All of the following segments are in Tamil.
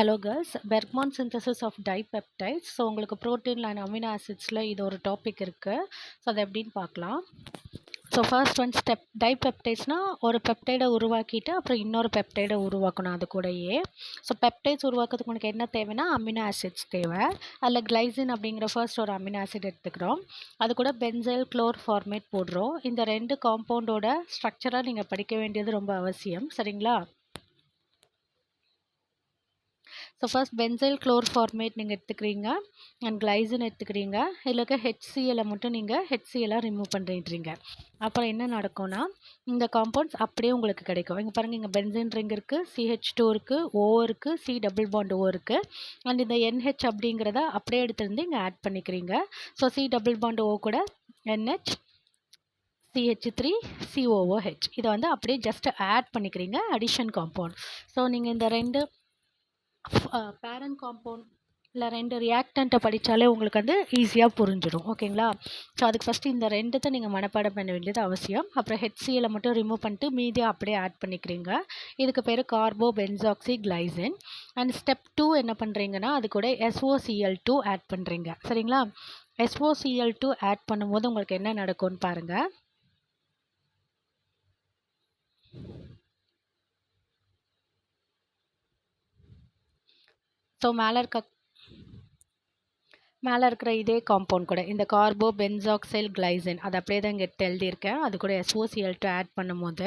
Hello girls, Bergmann synthesis of dipeptides. So உங்களுக்கு ப்ரோட்டீன் அண்ட் அமினோ ஆசிட்ஸில் இது ஒரு டாபிக் இருக்குது. ஸோ அது எப்படின்னு பார்க்கலாம். ஸோ ஃபர்ஸ்ட் ஒன் ஸ்டெப், டைபெப்டைட்ஸ்னால் ஒரு பெப்டைடை உருவாக்கிட்டு அப்புறம் இன்னொரு பெப்டைடை உருவாக்கணும் அது கூடயே. ஸோ பெப்டைட்ஸ் உருவாக்குறதுக்கு உனக்கு என்ன தேவைன்னா அமினோ ஆசிட்ஸ் தேவை. அதில் கிளைசின் அப்படிங்கிற ஃபர்ஸ்ட் ஒரு அமினோ ஆசிட் எடுத்துக்கிறோம். அது கூட பென்சைல் குளோர்ஃபார்மேட் போடுறோம். இந்த ரெண்டு காம்பவுண்டோட ஸ்ட்ரக்சராக நீங்கள் படிக்க வேண்டியது ரொம்ப அவசியம். சரிங்களா? ஸோ ஃபர்ஸ்ட் பென்சைல் குளோர்ஃபார்மேட் நீங்கள் எடுத்துக்கிறீங்க அண்ட் கிளைசின் எடுத்துக்கிறீங்க. இதில் இருக்க ஹெச்சிஎலை மட்டும் நீங்கள் ஹெச்சிஎலாக ரிமூவ் பண்ணுறீங்க. அப்புறம் என்ன நடக்கும்னா இந்த காம்பவுண்ட்ஸ் அப்படியே உங்களுக்கு கிடைக்கும். இங்கே பாருங்கள், இங்கே பென்சின் ரிங் இருக்குது, CH2 இருக்குது, O இருக்குது, C டபுள் பாண்ட் O இருக்குது. அண்ட் இந்த NH அப்படிங்கிறத அப்படியே எடுத்துருந்து இங்கே ஆட் பண்ணிக்கிறீங்க. So C double bond O கூட NH CH3 COOH இதை வந்து அப்படியே ஜஸ்ட் ஆட் பண்ணிக்கிறீங்க, அடிஷன் காம்பவுண்ட். ஸோ நீங்கள் இந்த ரெண்டு பேரண்ட் காம்பவுண்ட் இல்லை ரெண்டு ரியாக்டண்ட்டை படித்தாலே உங்களுக்கு வந்து ஈஸியாக புரிஞ்சிடும். ஓகேங்களா? ஸோ அதுக்கு ஃபஸ்ட்டு இந்த ரெண்டுத்தை நீங்கள் மனப்பாடம் பண்ண வேண்டியது அவசியம். அப்புறம் HCl மட்டும் ரிமூவ் பண்ணிட்டு மீதி அப்படியே ஆட் பண்ணிக்கிறீங்க. இதுக்கு பேர் கார்போ பென்சாக்சி கிளைசின். அண்ட் ஸ்டெப் 2 என்ன பண்ணுறீங்கன்னா அது கூட SOCl2 ஆட் பண்ணுறீங்க. சரிங்களா? SOCl2 ஆட் பண்ணும்போது உங்களுக்கு என்ன நடக்கும்னு பாருங்கள். ஸோ மேலே இருக்கிற இதே காம்பவுண்ட் கூட இந்த கார்போ பென்சாக்சைல் கிளைசின் அது அப்படியே தான் இங்கே எழுதியிருக்கேன். அது கூட SOCl2 ஆட் பண்ணும்போது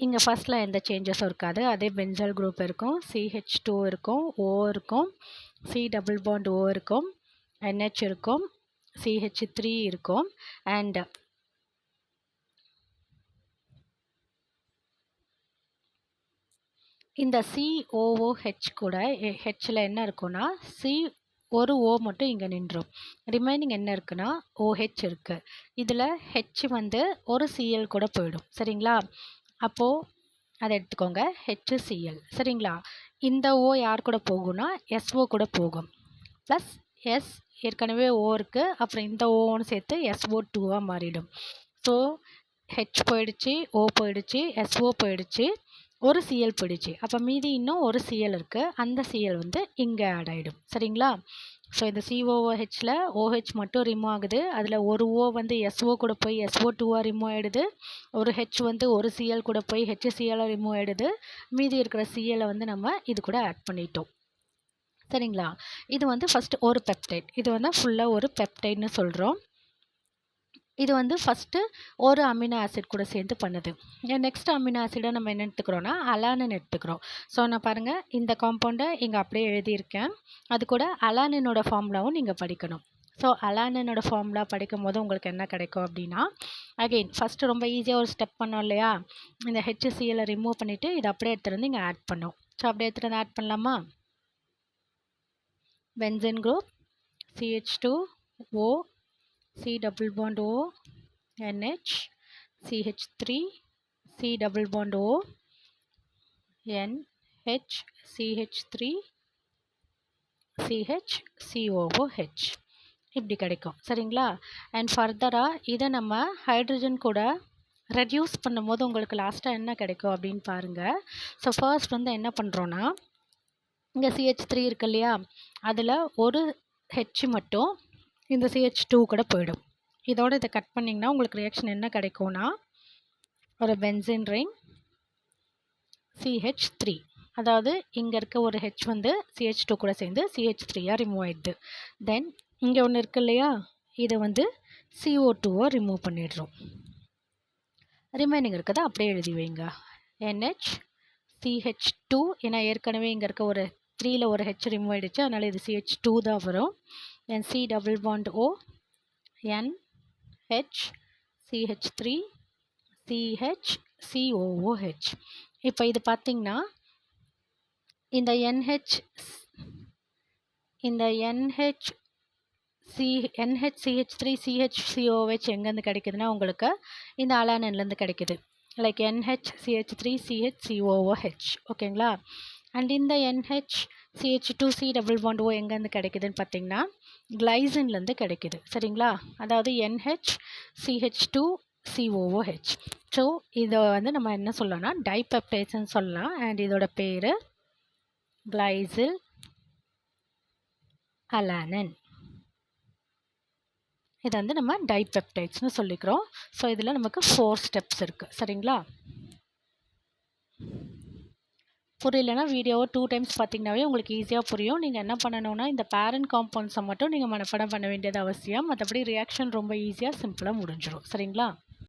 இங்கே ஃபஸ்ட்டில் எந்த சேஞ்சஸும் இருக்காது. அதே பென்சைல் குரூப் இருக்கும், CH2 இருக்கும், O இருக்கும், C டபுள் பாண்ட் O இருக்கும், NH இருக்கும், CH3 இருக்கும். அண்ட் இந்த COOH கூட ஹெச்சில் என்ன இருக்குன்னா ஒரு O மட்டும் இங்கே நின்றும். ரிமைனிங் என்ன இருக்குன்னா OH இருக்குது. இதில் H வந்து ஒரு Cl கூட போயிடும். சரிங்களா? அப்போது அதை எடுத்துக்கோங்க, HCl. சரிங்களா? இந்த O யார் கூட போகும்னா SO கூட போகும். ப்ளஸ் S ஏற்கனவே O இருக்குது, அப்புறம் இந்த ஓன்னு சேர்த்து SO2 மாறிடும். ஸோ H போயிடுச்சு, O போயிடுச்சு, SO போயிடுச்சு, ஒரு Cl போயிடுச்சு. அப்போ மீதி இன்னும் ஒரு Cl இருக்குது. அந்த Cl வந்து இங்கே ஆட் ஆகிடும். சரிங்களா? ஸோ இந்த COOHல OH மட்டும் ரிமூவ் ஆகுது. அதில் ஒரு O வந்து SO கூட போய் SO2 ரிமூவ் ஆகிடுது. ஒரு H வந்து ஒரு Cl கூட போய் HCl ரிமூவ் ஆகிடுது. மீதி இருக்கிற Cl வந்து நம்ம இது கூட ஆட் பண்ணிட்டோம். சரிங்களா? இது வந்து ஃபஸ்ட்டு ஒரு பெப்டைட். இது வந்து ஃபுல்லாக ஒரு பெப்டைட்னு சொல்கிறோம். இது வந்து ஃபஸ்ட்டு ஒரு அமினோ ஆசிட் கூட சேர்ந்து பண்ணுது. நெக்ஸ்ட் அமினோ ஆசிடை நம்ம என்ன எடுத்துக்கிறோன்னா அலானின் எடுத்துக்கிறோம். ஸோ நான் பாருங்கள், இந்த காம்பவுண்டை இங்கே அப்படியே எழுதியிருக்கேன். அது கூட அலானினோட ஃபார்முலாவும் நீங்கள் படிக்கணும். ஸோ அலானினோட ஃபார்முலா படிக்கும் போது உங்களுக்கு என்ன கிடைக்கும் அப்படின்னா, அகெயின் ஃபஸ்ட்டு ரொம்ப ஈஸியாக ஒரு ஸ்டெப் பண்ணோம் இல்லையா? இந்த HCl ரிமூவ் பண்ணிவிட்டு இதை அப்படியே எடுத்துகிட்டு வந்து இங்கே ஆட் பண்ணோம். ஸோ அப்படியே எடுத்துகிட்டு வந்து ஆட் பண்ணலாமா? Benzene group CH2O, C double bond O, NH, CH3, C double bond O, NH, CH3, CH, COOH இப்படி கிடைக்கும். சரிங்களா? அண்ட் ஃபர்தராக இதை நம்ம ஹைட்ரஜன் கூட ரெடியூஸ் பண்ணும்போது உங்களுக்கு லாஸ்ட்டாக என்ன கிடைக்கும் அப்படின்னு பாருங்கள். ஸோ ஃபர்ஸ்ட் வந்து என்ன பண்ணுறோன்னா, இங்கே CH3 இருக்கு இல்லையா? அதில் ஒரு H மட்டும் இந்த CH2 கூட போயிடும். இதோட இதை கட் பண்ணிங்கன்னா உங்களுக்கு ரியாக்ஷன் என்ன கிடைக்கும்னா ஒரு பென்சின் ரிங் CH3. அதாவது இங்கே இருக்க ஒரு H வந்து CH2 கூட சேர்ந்து CH3 ரிமூவ் ஆகிடுது. தென் இங்கே ஒன்று இருக்கு இல்லையா? இதை வந்து CO2 ரிமூவ் பண்ணிடுறோம். ரிமைனிங் இருக்கிறத அப்படியே எழுதி வைங்க. NH CH2, ஏன்னா ஏற்கனவே இங்கே இருக்க ஒரு 3ல் ஒரு H ரிமூவ் ஆகிடுச்சு, அதனால் இது CH2 தான் வரும். தென் C double bond O, NH CH3 CH COOH. இப்போ இது பார்த்திங்கன்னா இந்த NHCH3 CHCOOH எங்கேருந்து கிடைக்குதுன்னா உங்களுக்கு இந்த அலானின்லேருந்து கிடைக்குது. Like NHCH3 CHCOOH. ஓகேங்களா? அண்ட் இந்த NHCH2C டபுள் பாண்ட் O எங்கேருந்து கிடைக்குதுன்னு பார்த்தீங்கன்னா கிளைசின்லேருந்து கிடைக்குது. சரிங்களா? அதாவது NHCH2 COOH. ஸோ இதை வந்து நம்ம என்ன சொல்லலாம்னா டைபெப்டைட்ஸ்ன்னு சொல்லலாம். அண்ட் இதோட பேர் கிளைசில் அலானின். இதை வந்து நம்ம டைபெப்டைட்ஸ்னு சொல்லிக்கிறோம். ஸோ இதில் நமக்கு 4 ஸ்டெப்ஸ் இருக்குது. சரிங்களா? புரியலன்னா வீடியோவை 2 டைம்ஸ் பார்த்தீங்கன்னாவே உங்களுக்கு ஈஸியாக புரியும். நீங்கள் என்ன பண்ணணும்னா இந்த பேரண்ட் காம்பவுண்ட்ஸை மட்டும் நீங்கள் மனப்பாடம் பண்ண வேண்டியது அவசியம். மற்றபடி ரியாக்ஷன் ரொம்ப ஈஸியாக சிம்பிளாக முடிஞ்சிடும். சரிங்களா?